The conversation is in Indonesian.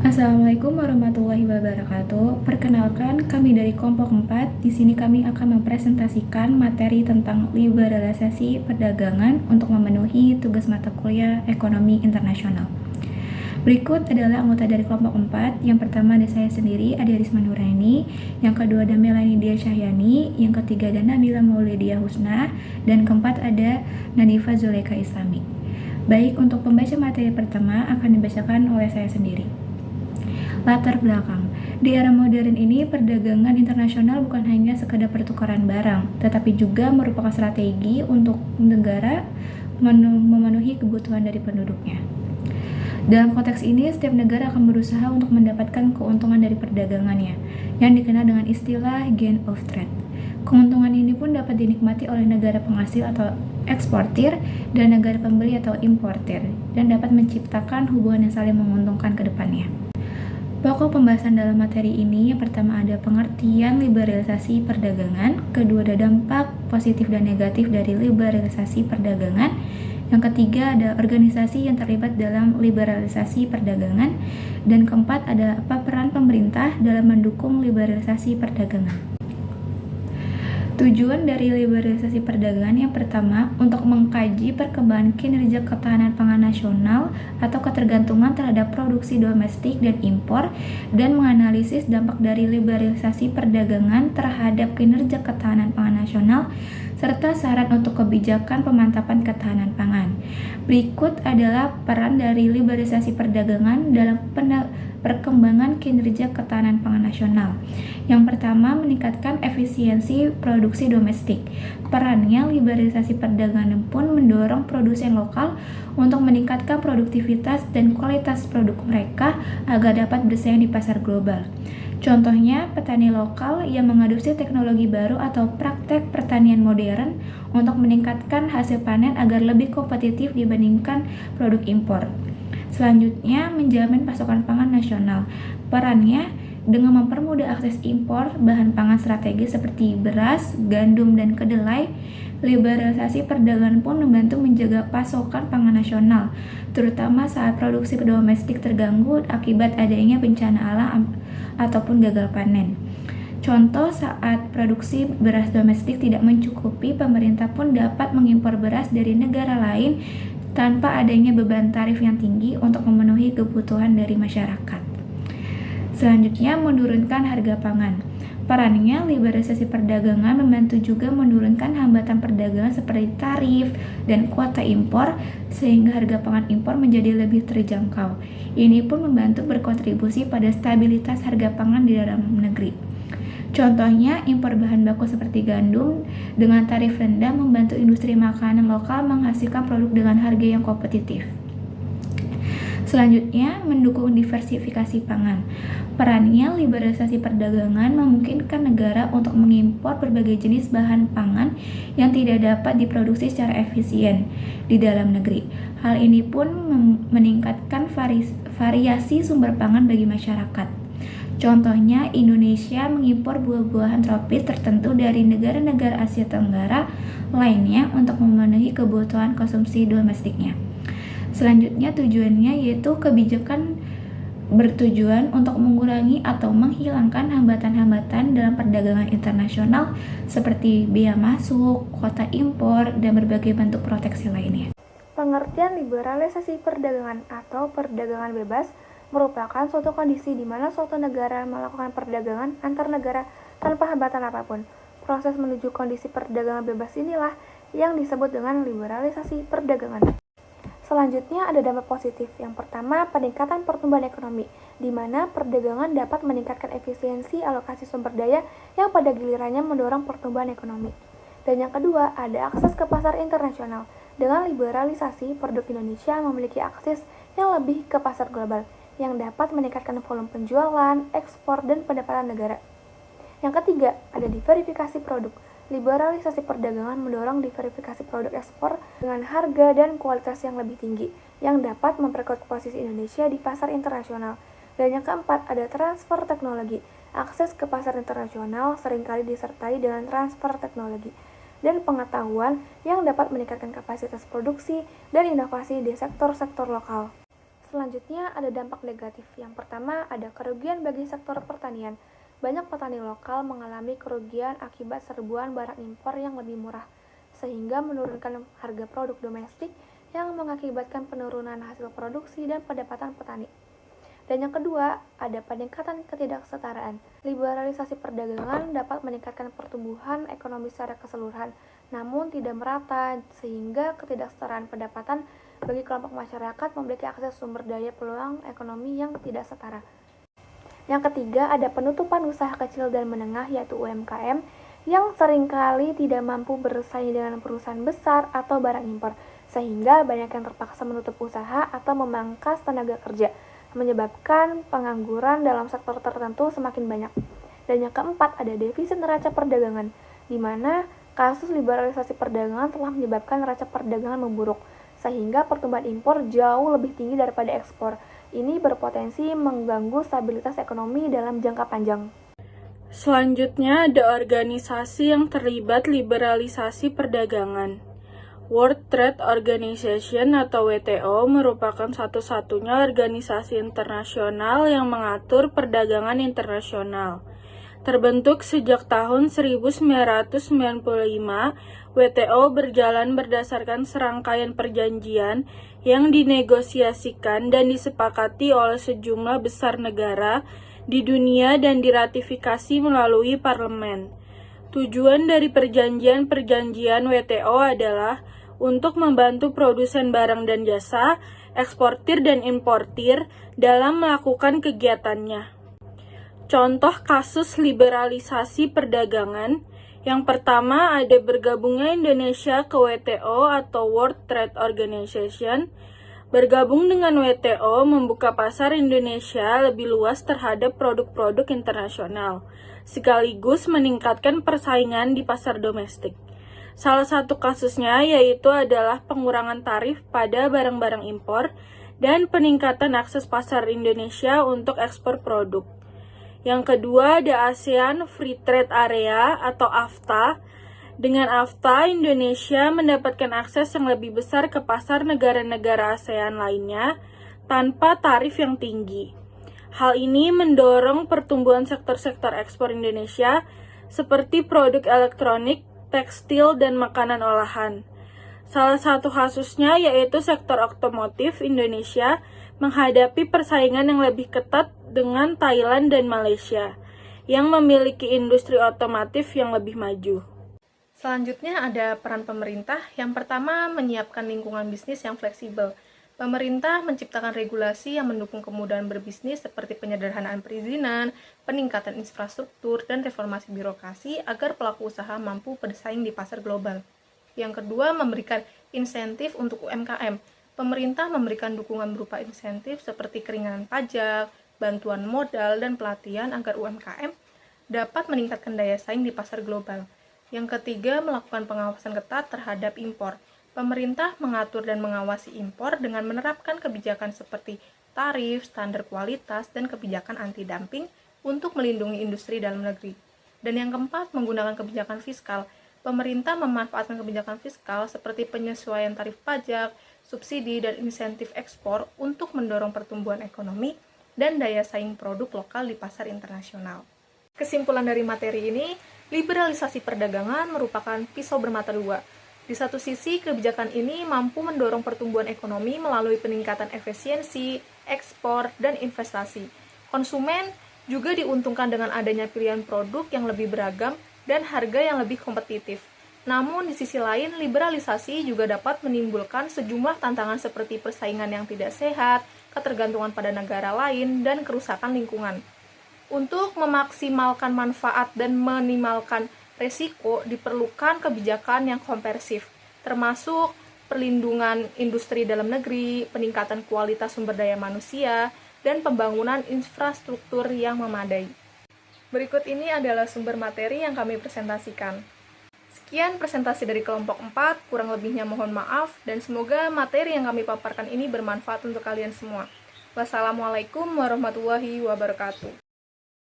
Assalamualaikum warahmatullahi wabarakatuh. Perkenalkan, kami dari kelompok 4. Di sini kami akan mempresentasikan materi tentang liberalisasi perdagangan untuk memenuhi tugas mata kuliah Ekonomi Internasional. Berikut adalah anggota dari kelompok 4. Yang pertama ada saya sendiri, Ade Risma Nuraini. Yang kedua ada Melani Dia Cahyani. Yang ketiga ada Nabila Maulidia Husna. Dan keempat ada Nadifa Zuleka Islami. Baik, untuk pembaca materi pertama akan dibacakan oleh saya sendiri. Latar belakang. Di era modern ini, perdagangan internasional bukan hanya sekedar pertukaran barang, tetapi juga merupakan strategi untuk negara memenuhi kebutuhan dari penduduknya. Dalam konteks ini, setiap negara akan berusaha untuk mendapatkan keuntungan dari perdagangannya, yang dikenal dengan istilah gain of trade. Keuntungan ini pun dapat dinikmati oleh negara penghasil atau eksportir dan negara pembeli atau importir, dan dapat menciptakan hubungan yang saling menguntungkan ke depannya. Pokok pembahasan dalam materi ini, yang pertama ada pengertian liberalisasi perdagangan, kedua ada dampak positif dan negatif dari liberalisasi perdagangan, yang ketiga ada organisasi yang terlibat dalam liberalisasi perdagangan, dan keempat ada apa peran pemerintah dalam mendukung liberalisasi perdagangan. Tujuan dari liberalisasi perdagangan yang pertama, untuk mengkaji perkembangan kinerja ketahanan pangan nasional atau ketergantungan terhadap produksi domestik dan impor, dan menganalisis dampak dari liberalisasi perdagangan terhadap kinerja ketahanan pangan nasional, serta saran untuk kebijakan pemantapan ketahanan pangan. Berikut adalah peran dari liberalisasi perdagangan dalam perkembangan kinerja ketahanan pangan nasional. Yang pertama, meningkatkan efisiensi produksi domestik. Perannya, liberalisasi perdagangan pun mendorong produsen lokal untuk meningkatkan produktivitas dan kualitas produk mereka agar dapat bersaing di pasar global. Contohnya, petani lokal yang mengadopsi teknologi baru atau praktek pertanian modern untuk meningkatkan hasil panen agar lebih kompetitif dibandingkan produk impor. Selanjutnya, menjamin pasokan pangan nasional. Perannya dengan mempermudah akses impor bahan pangan strategis seperti beras, gandum, dan kedelai, liberalisasi perdagangan pun membantu menjaga pasokan pangan nasional, terutama saat produksi domestik terganggu akibat adanya bencana alam ataupun gagal panen. Contoh, saat produksi beras domestik tidak mencukupi, pemerintah pun dapat mengimpor beras dari negara lain tanpa adanya beban tarif yang tinggi untuk memenuhi kebutuhan dari masyarakat. Selanjutnya, menurunkan harga pangan. Perannya, liberalisasi perdagangan membantu juga menurunkan hambatan perdagangan seperti tarif dan kuota impor, sehingga harga pangan impor menjadi lebih terjangkau. Ini pun membantu berkontribusi pada stabilitas harga pangan di dalam negeri. Contohnya, impor bahan baku seperti gandum dengan tarif rendah membantu industri makanan lokal menghasilkan produk dengan harga yang kompetitif. Selanjutnya, mendukung diversifikasi pangan. Perannya, liberalisasi perdagangan memungkinkan negara untuk mengimpor berbagai jenis bahan pangan yang tidak dapat diproduksi secara efisien di dalam negeri. Hal ini pun meningkatkan variasi sumber pangan bagi masyarakat. Contohnya, Indonesia mengimpor buah-buahan tropis tertentu dari negara-negara Asia Tenggara lainnya untuk memenuhi kebutuhan konsumsi domestiknya. Selanjutnya, tujuannya yaitu kebijakan bertujuan untuk mengurangi atau menghilangkan hambatan-hambatan dalam perdagangan internasional seperti bea masuk, kuota impor, dan berbagai bentuk proteksi lainnya. Pengertian liberalisasi perdagangan atau perdagangan bebas merupakan suatu kondisi di mana suatu negara melakukan perdagangan antar negara tanpa hambatan apapun. Proses menuju kondisi perdagangan bebas inilah yang disebut dengan liberalisasi perdagangan. Selanjutnya ada dampak positif. Yang pertama, peningkatan pertumbuhan ekonomi, di mana perdagangan dapat meningkatkan efisiensi alokasi sumber daya yang pada gilirannya mendorong pertumbuhan ekonomi. Dan yang kedua, ada akses ke pasar internasional. Dengan liberalisasi, produk Indonesia memiliki akses yang lebih ke pasar global, yang dapat meningkatkan volume penjualan, ekspor, dan pendapatan negara. Yang ketiga, ada diverifikasi produk. Liberalisasi perdagangan mendorong diverifikasi produk ekspor dengan harga dan kualitas yang lebih tinggi, yang dapat memperkuat posisi Indonesia di pasar internasional. Dan yang keempat, ada transfer teknologi. Akses ke pasar internasional seringkali disertai dengan transfer teknologi dan pengetahuan yang dapat meningkatkan kapasitas produksi dan inovasi di sektor-sektor lokal. Selanjutnya ada dampak negatif. Yang pertama ada kerugian bagi sektor pertanian. Banyak petani lokal mengalami kerugian akibat serbuan barang impor yang lebih murah, sehingga menurunkan harga produk domestik yang mengakibatkan penurunan hasil produksi dan pendapatan petani. Dan yang kedua, ada peningkatan ketidaksetaraan. Liberalisasi perdagangan dapat meningkatkan pertumbuhan ekonomi secara keseluruhan, namun tidak merata, sehingga ketidaksetaraan pendapatan bagi kelompok masyarakat memiliki akses sumber daya peluang ekonomi yang tidak setara. Yang ketiga, ada penutupan usaha kecil dan menengah yaitu UMKM yang seringkali tidak mampu bersaing dengan perusahaan besar atau barang impor, sehingga banyak yang terpaksa menutup usaha atau memangkas tenaga kerja, menyebabkan pengangguran dalam sektor tertentu semakin banyak. Dan yang keempat, ada defisit neraca perdagangan, di mana kasus liberalisasi perdagangan telah menyebabkan neraca perdagangan memburuk, sehingga pertumbuhan impor jauh lebih tinggi daripada ekspor. Ini berpotensi mengganggu stabilitas ekonomi dalam jangka panjang. Selanjutnya ada organisasi yang terlibat liberalisasi perdagangan. World Trade Organization atau WTO merupakan satu-satunya organisasi internasional yang mengatur perdagangan internasional. Terbentuk sejak tahun 1995, WTO berjalan berdasarkan serangkaian perjanjian yang dinegosiasikan dan disepakati oleh sejumlah besar negara di dunia dan diratifikasi melalui parlemen. Tujuan dari perjanjian-perjanjian WTO adalah untuk membantu produsen barang dan jasa, eksportir dan importir dalam melakukan kegiatannya. Contoh kasus liberalisasi perdagangan, yang pertama ada bergabungnya Indonesia ke WTO atau World Trade Organization. Bergabung dengan WTO membuka pasar Indonesia lebih luas terhadap produk-produk internasional, sekaligus meningkatkan persaingan di pasar domestik. Salah satu kasusnya yaitu adalah pengurangan tarif pada barang-barang impor dan peningkatan akses pasar Indonesia untuk ekspor produk. Yang kedua ada ASEAN Free Trade Area atau AFTA. Dengan AFTA, Indonesia mendapatkan akses yang lebih besar ke pasar negara-negara ASEAN lainnya tanpa tarif yang tinggi. Hal ini mendorong pertumbuhan sektor-sektor ekspor Indonesia seperti produk elektronik, tekstil, dan makanan olahan. Salah satu kasusnya yaitu sektor otomotif Indonesia menghadapi persaingan yang lebih ketat dengan Thailand dan Malaysia yang memiliki industri otomotif yang lebih maju. Selanjutnya ada peran pemerintah. Yang pertama, menyiapkan lingkungan bisnis yang fleksibel. Pemerintah menciptakan regulasi yang mendukung kemudahan berbisnis seperti penyederhanaan perizinan, peningkatan infrastruktur, dan reformasi birokrasi agar pelaku usaha mampu bersaing di pasar global. Yang kedua, memberikan insentif untuk UMKM. Pemerintah memberikan dukungan berupa insentif seperti keringanan pajak, bantuan modal, dan pelatihan agar UMKM dapat meningkatkan daya saing di pasar global. Yang ketiga, melakukan pengawasan ketat terhadap impor. Pemerintah mengatur dan mengawasi impor dengan menerapkan kebijakan seperti tarif, standar kualitas, dan kebijakan anti-dumping untuk melindungi industri dalam negeri. Dan yang keempat, menggunakan kebijakan fiskal. Pemerintah memanfaatkan kebijakan fiskal seperti penyesuaian tarif pajak, subsidi, dan insentif ekspor untuk mendorong pertumbuhan ekonomi dan daya saing produk lokal di pasar internasional. Kesimpulan dari materi ini, liberalisasi perdagangan merupakan pisau bermata dua. Di satu sisi, kebijakan ini mampu mendorong pertumbuhan ekonomi melalui peningkatan efisiensi, ekspor, dan investasi. Konsumen juga diuntungkan dengan adanya pilihan produk yang lebih beragam dan harga yang lebih kompetitif. Namun, di sisi lain, liberalisasi juga dapat menimbulkan sejumlah tantangan seperti persaingan yang tidak sehat, ketergantungan pada negara lain, dan kerusakan lingkungan. Untuk memaksimalkan manfaat dan meminimalkan resiko, diperlukan kebijakan yang komprehensif, termasuk perlindungan industri dalam negeri, peningkatan kualitas sumber daya manusia, dan pembangunan infrastruktur yang memadai. Berikut ini adalah sumber materi yang kami presentasikan. Sekian presentasi dari kelompok 4, kurang lebihnya mohon maaf, dan semoga materi yang kami paparkan ini bermanfaat untuk kalian semua. Wassalamualaikum warahmatullahi wabarakatuh.